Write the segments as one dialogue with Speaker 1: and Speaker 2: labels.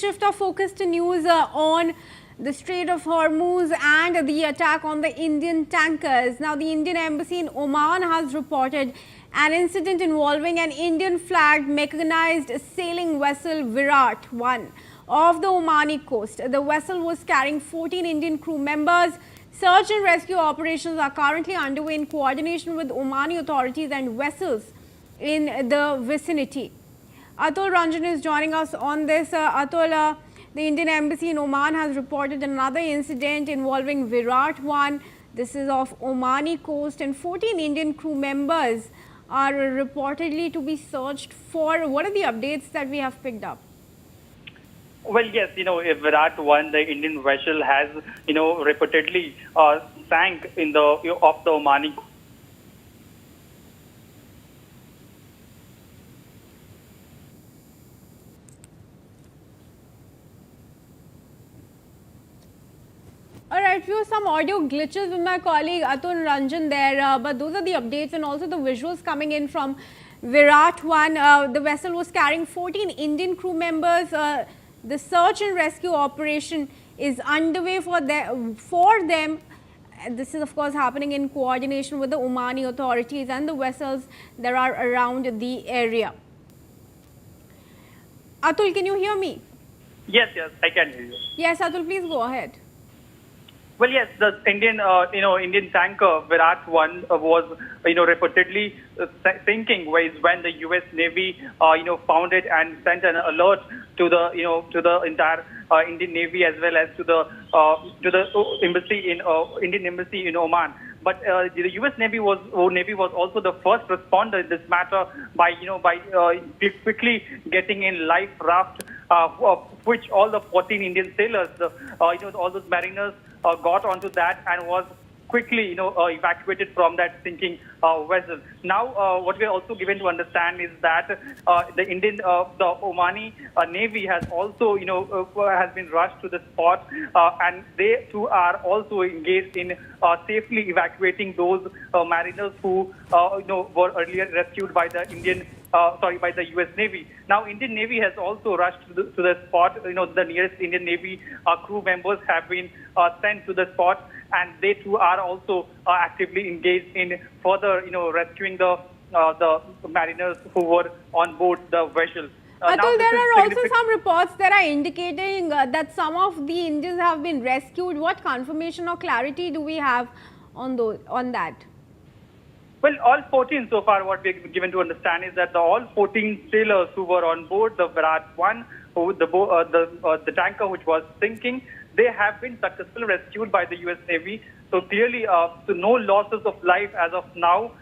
Speaker 1: shift our focus to news on the Strait of Hormuz and the attack on the Indian tankers. Now, the Indian embassy in Oman has reported an incident involving an Indian flagged mechanized sailing vessel Virat 1 off the Omani coast. The vessel was carrying 14 Indian crew members. Search and rescue operations are currently underway in coordination with Omani authorities and vessels in the vicinity. Atul Ranjan is joining us on this. Atul, the Indian embassy in Oman has reported another incident involving Virat 1. This is off Omani coast, and 14 Indian crew members are reportedly to be searched for. What are the updates that we have picked up?
Speaker 2: Well, yes, if Virat 1, the Indian vessel has, reportedly sank in the off the Omani.
Speaker 1: All right, we have some audio glitches with my colleague Atul Ranjan there, but those are the updates and also the visuals coming in from Virat 1. The vessel was carrying 14 Indian crew members. The search and rescue operation is underway for them. This is, of course, happening in coordination with the Omani authorities and the vessels that are around the area. Atul, can you hear me?
Speaker 2: Yes, I can hear you.
Speaker 1: Yes, Atul, please go ahead.
Speaker 2: Well, yes, the Indian, Indian tanker Virat 1 was, reportedly sinking when the U.S. Navy, found it and sent an alert to the entire Indian Navy as well as to the embassy in Indian embassy in Oman. But the U.S. Navy was also the first responder in this matter by quickly getting in life raft, which all the 14 Indian sailors, all those mariners got onto that and was quickly, evacuated from that sinking vessel. Now, what we are also given to understand is that the Omani Navy has also, has been rushed to the spot, and they too are also engaged in safely evacuating those mariners who, were earlier rescued by the by the U.S. Navy. Now, Indian Navy has also rushed to the spot. The nearest Indian Navy crew members have been sent to the spot, and they too are also actively engaged in further, rescuing the mariners who were on board the vessel.
Speaker 1: Atul, there are also some reports that are indicating that some of the Indians have been rescued. What confirmation or clarity do we have on that?
Speaker 2: Well, all 14 so far, what we're given to understand is that all 14 sailors who were on board the Virat 1, the tanker which was sinking, they have been successfully rescued by the U.S. Navy. So clearly, so no losses of life as of now,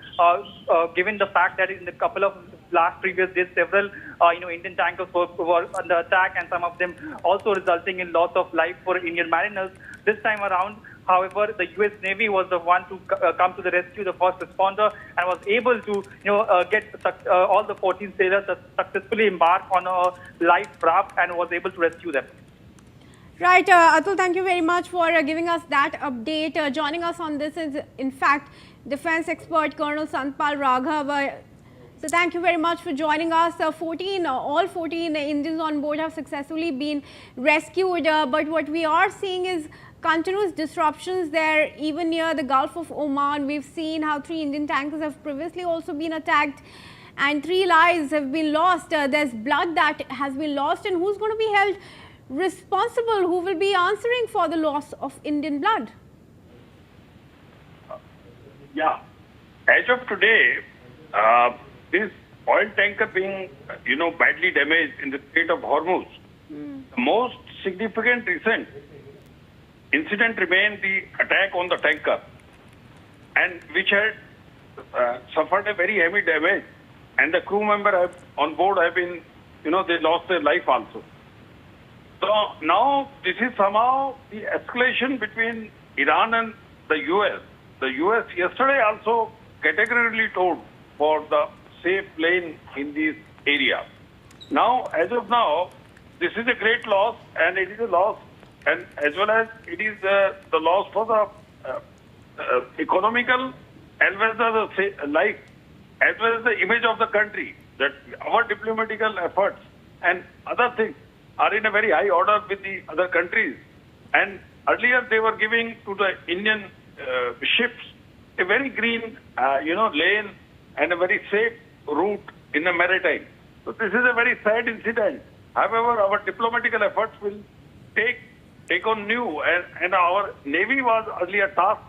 Speaker 2: given the fact that in the couple of previous days, several Indian tankers were under attack, and some of them also resulting in loss of life for Indian mariners. This time around, however, the U.S. Navy was the one to come to the rescue, the first responder, and was able to, get all the 14 sailors successfully embark on a life raft and was able to rescue them.
Speaker 1: Right, Atul, thank you very much for giving us that update. Joining us on this is, in fact, defense expert Colonel Santpal Raghav. So thank you very much for joining us. All 14 Indians on board have successfully been rescued, but what we are seeing is continuous disruptions there, even near the Gulf of Oman. We've seen how 3 Indian tankers have previously also been attacked, and 3 lives have been lost. There's blood that has been lost, and who's going to be held responsible? Who will be answering for the loss of Indian blood?
Speaker 3: Yeah, as of today, this oil tanker being, badly damaged in the Strait of Hormuz, the most significant recent incident remained the attack on the tanker, and which had suffered a very heavy damage, and the crew member on board have been, they lost their life also. So now this is somehow the escalation between Iran and the U.S. The U.S. yesterday also categorically told for the safe lane in this area. Now, as of now, this is a great loss, and it is a loss, and as well as it is the loss for the economical as well as the life, as well as the image of the country, that our diplomatical efforts and other things are in a very high order with the other countries. And earlier they were giving to the Indian ships a very green, lane and a very safe route in the maritime. So this is a very sad incident. However, our diplomatical efforts will take on new, and our Navy was earlier tasked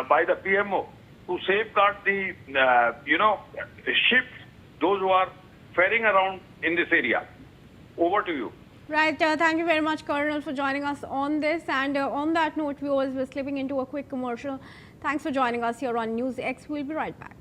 Speaker 3: by the PMO to safeguard the, ships, those who are ferrying around in this area. Over to you.
Speaker 1: Right. Thank you very much, Colonel, for joining us on this. And on that note, we always were slipping into a quick commercial. Thanks for joining us here on NewsX. We'll be right back.